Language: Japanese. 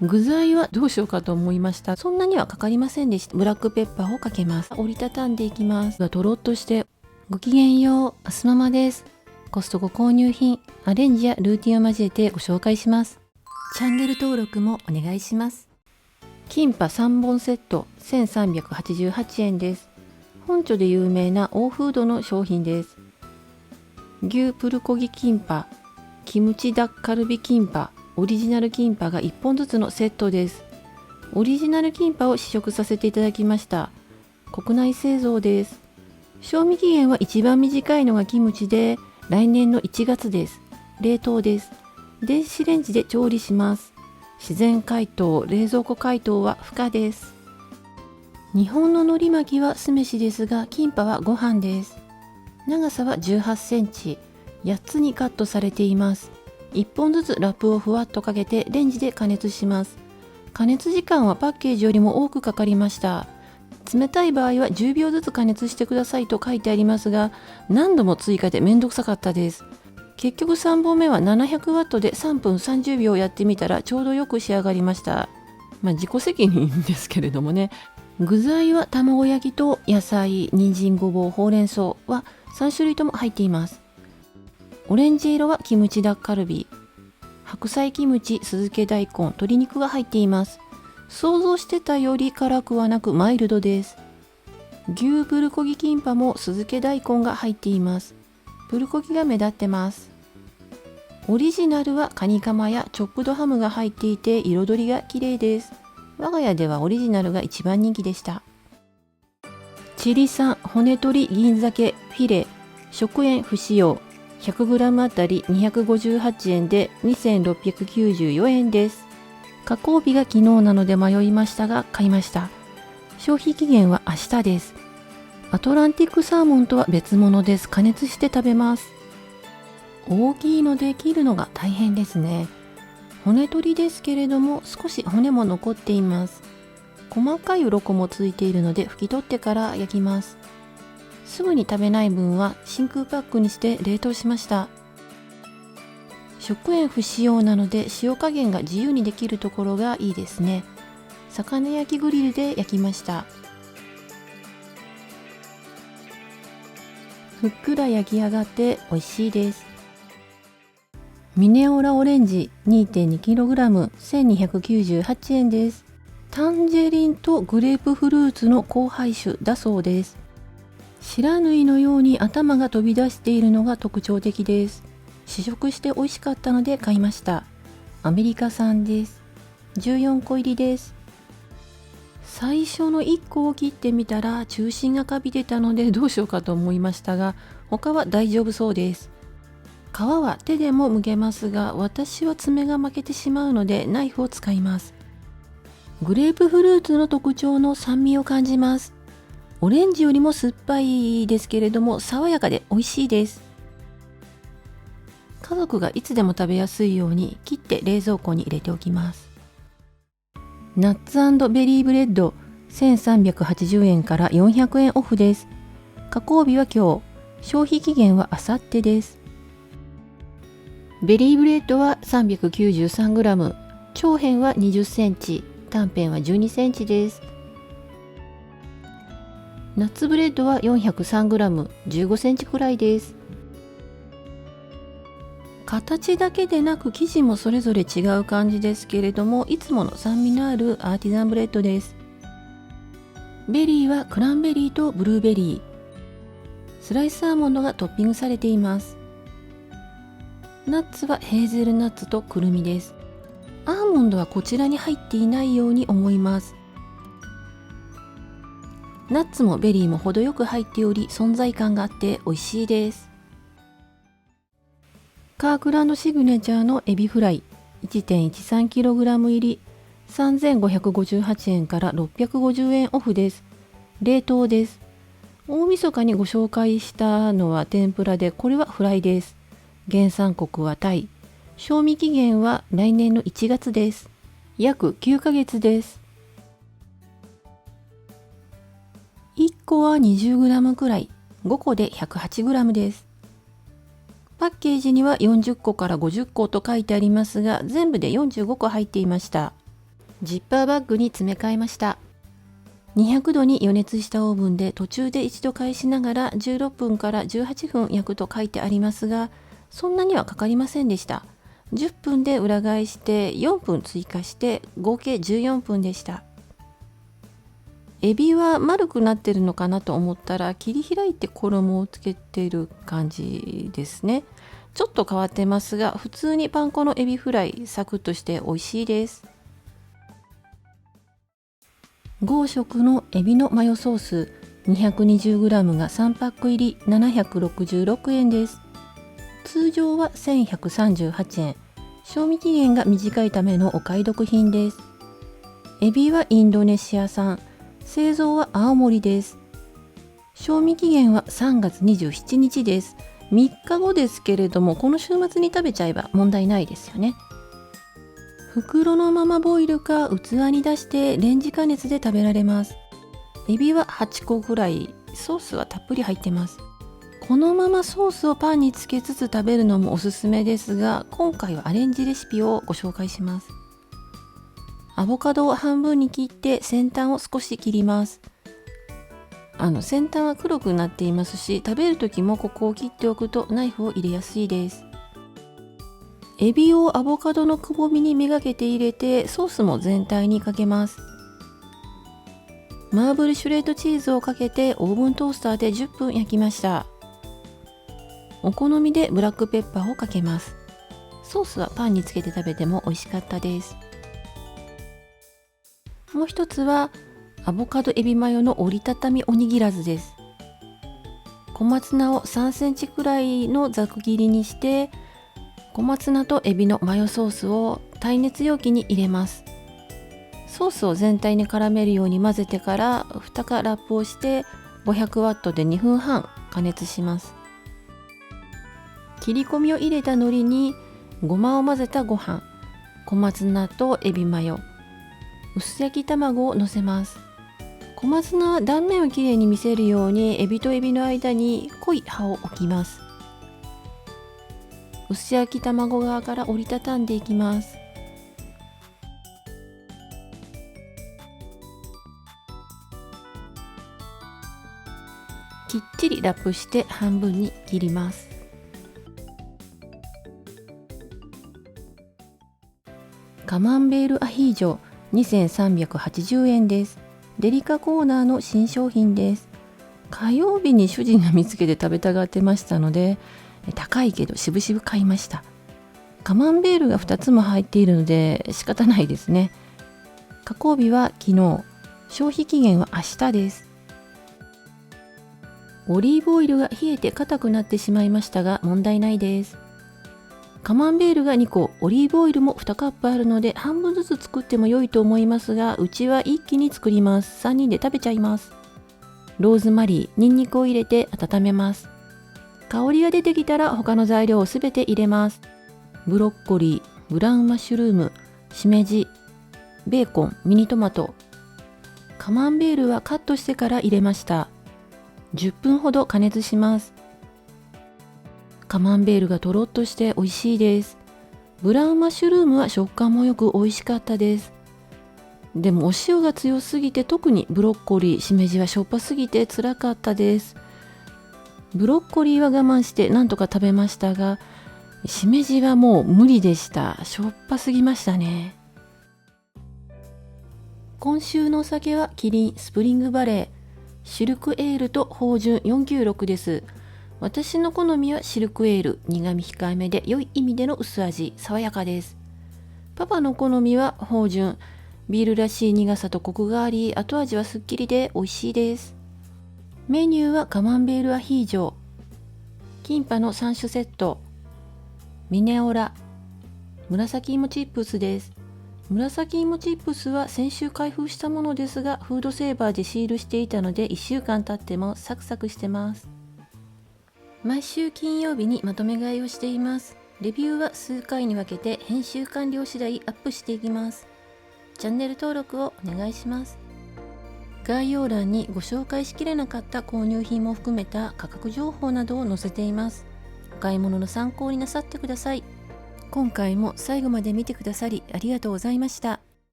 具材はどうしようかと思いました。そんなにはかかりませんでした。ブラックペッパーをかけます。折りたたんでいきます。とろっとして。ごきげんよう、あすママです。コストコ購入品、アレンジやルーティンを交えてご紹介します。チャンネル登録もお願いします。キンパ3本セット1388円です。本庁で有名なオーフードの商品です。牛プルコギキンパ、キムチダッカルビキンパ、オリジナルキンパが1本ずつのセットです。オリジナルキンパを試食させていただきました。国内製造です。賞味期限は一番短いのがキムチで、来年の1月です。冷凍です。電子レンジで調理します。自然解凍、冷蔵庫解凍は不可です。日本の海苔巻きは酢飯ですが、キンパはご飯です。長さは18センチ、8つにカットされています。1本ずつラップをふわっとかけてレンジで加熱します。加熱時間はパッケージよりも多くかかりました。冷たい場合は10秒ずつ加熱してくださいと書いてありますが、何度も追加でめんどくさかったです。結局3本目は700ワットで3分30秒やってみたらちょうどよく仕上がりました。自己責任ですけれどもね。具材は卵焼きと野菜、人参、ごぼう、ほうれん草は3種類とも入っています。オレンジ色はキムチダッカルビ、白菜キムチ、酢漬け大根、鶏肉が入っています。想像してたより辛くはなくマイルドです。牛プルコギキンパも酢漬け大根が入っています。プルコギが目立ってます。オリジナルはカニカマやチョップドハムが入っていて彩りが綺麗です。我が家ではオリジナルが一番人気でした。チリ産骨鶏銀鮭フィレ食塩不使用 100g あたり258円で2694円です。加工日が昨日なので迷いましたが買いました。消費期限は明日です。アトランティックサーモンとは別物です。加熱して食べます。大きいので切るのが大変ですね。骨鶏ですけれども少し骨も残っています。細かい鱗もついているので拭き取ってから焼きます。すぐに食べない分は真空パックにして冷凍しました。食塩不使用なので塩加減が自由にできるところがいいですね。魚焼きグリルで焼きました。ふっくら焼き上がって美味しいです。ミネオラオレンジ 2.2kg 1298円です。タンジェリンとグレープフルーツの交配種だそうです。白縫いのように頭が飛び出しているのが特徴的です。試食して美味しかったので買いました。アメリカ産です。14個入りです。最初の1個を切ってみたら中心がかびてたのでどうしようかと思いましたが、他は大丈夫そうです。皮は手でも剥けますが、私は爪が負けてしまうのでナイフを使います。グレープフルーツの特徴の酸味を感じます。オレンジよりも酸っぱいですけれども爽やかで美味しいです。家族がいつでも食べやすいように切って冷蔵庫に入れておきます。ナッツ&ベリーブレッド1380円から400円オフです。加工日は今日、消費期限はあさってです。ベリーブレッドは 393g、長辺は20センチ、短辺は12センチです。ナッツブレッドは 403g、15センチくらいです。形だけでなく生地もそれぞれ違う感じですけれども、いつもの酸味のあるアーティザンブレッドです。ベリーはクランベリーとブルーベリー、スライスアーモンドがトッピングされています。ナッツはヘーゼルナッツとくるみです。アーモンドはこちらに入っていないように思います。ナッツもベリーも程よく入っており存在感があって美味しいです。カークランドシグネチャーのエビフライ 1.13kg 入り3558円から650円オフです。冷凍です。大晦日にご紹介したのは天ぷらで、これはフライです。原産国はタイ。賞味期限は来年の1月です。約9ヶ月です。1個は 20g くらい、5個で 108g です。パッケージには40個から50個と書いてありますが、全部で45個入っていました。ジッパーバッグに詰め替えました。200度に予熱したオーブンで途中で一度返しながら16分から18分焼くと書いてありますが、そんなにはかかりませんでした。10分で裏返して4分追加して合計14分でした。エビは丸くなってるのかなと思ったら切り開いて衣をつけてる感じですね。ちょっと変わってますが、普通にパン粉のエビフライサクッとして美味しいです。5色のエビのマヨソース 220g が3パック入り766円です。通常は1138円。賞味期限が短いためのお買い得品です。エビはインドネシア産。製造は青森です。賞味期限は3月27日です。3日後ですけれども、この週末に食べちゃえば問題ないですよね。袋のままボイルか器に出してレンジ加熱で食べられます。エビは8個ぐらい、ソースはたっぷり入ってます。このままソースをパンにつけつつ食べるのもおすすめですが、今回はアレンジレシピをご紹介します。アボカドを半分に切って先端を少し切ります。先端は黒くなっていますし、食べる時もここを切っておくとナイフを入れやすいです。エビをアボカドのくぼみにめがけて入れてソースも全体にかけます。マーブルシュレッドチーズをかけてオーブントースターで10分焼きました。お好みでブラックペッパーをかけます。ソースはパンにつけて食べても美味しかったです。もう一つはアボカドエビマヨの折りたたみおにぎらずです。小松菜を3センチくらいのざく切りにして、小松菜とエビのマヨソースを耐熱容器に入れます。ソースを全体に絡めるように混ぜてから蓋かラップをして500ワットで2分半加熱します。切り込みを入れた海苔にごまを混ぜたご飯、小松菜とエビマヨ、薄焼き卵をのせます。小松菜は断面をきれいに見せるようにエビとエビの間に濃い葉を置きます。薄焼き卵側から折りたたんでいきます。きっちりラップして半分に切ります。カマンベールアヒージョ2380円です。デリカコーナーの新商品です。火曜日に主人が見つけて食べたがってましたので、高いけどしぶしぶ買いました。カマンベールが2つも入っているので仕方ないですね。加工日は昨日、消費期限は明日です。オリーブオイルが冷えて硬くなってしまいましたが問題ないです。カマンベールが2個、オリーブオイルも2カップあるので半分ずつ作っても良いと思いますが、うちは一気に作ります。3人で食べちゃいます。ローズマリー、ニンニクを入れて温めます。香りが出てきたら他の材料をすべて入れます。ブロッコリー、ブラウンマッシュルーム、しめじ、ベーコン、ミニトマト。カマンベールはカットしてから入れました。10分ほど加熱します。カマンベールがとろっとして美味しいです。ブラウンマッシュルームは食感もよく美味しかったです。でもお塩が強すぎて、特にブロッコリー、しめじはしょっぱすぎて辛かったです。ブロッコリーは我慢してなんとか食べましたが、しめじはもう無理でした。しょっぱすぎましたね。今週のお酒はキリンスプリングバレー、シルクエールと芳醇496です。私の好みはシルクエール、苦味控えめで良い意味での薄味、爽やかです。パパの好みは芳醇、ビールらしい苦さとコクがあり、後味はすっきりで美味しいです。メニューはカマンベールアヒージョ、キンパの3種セット、ミネオラ、紫芋チップスです。紫芋チップスは先週開封したものですが、フードセーバーでシールしていたので1週間経ってもサクサクしてます。毎週金曜日にまとめ買いをしています。レビューは数回に分けて編集完了次第アップしていきます。チャンネル登録をお願いします。概要欄にご紹介しきれなかった購入品も含めた価格情報などを載せています。お買い物の参考になさってください。今回も最後まで見てくださりありがとうございました。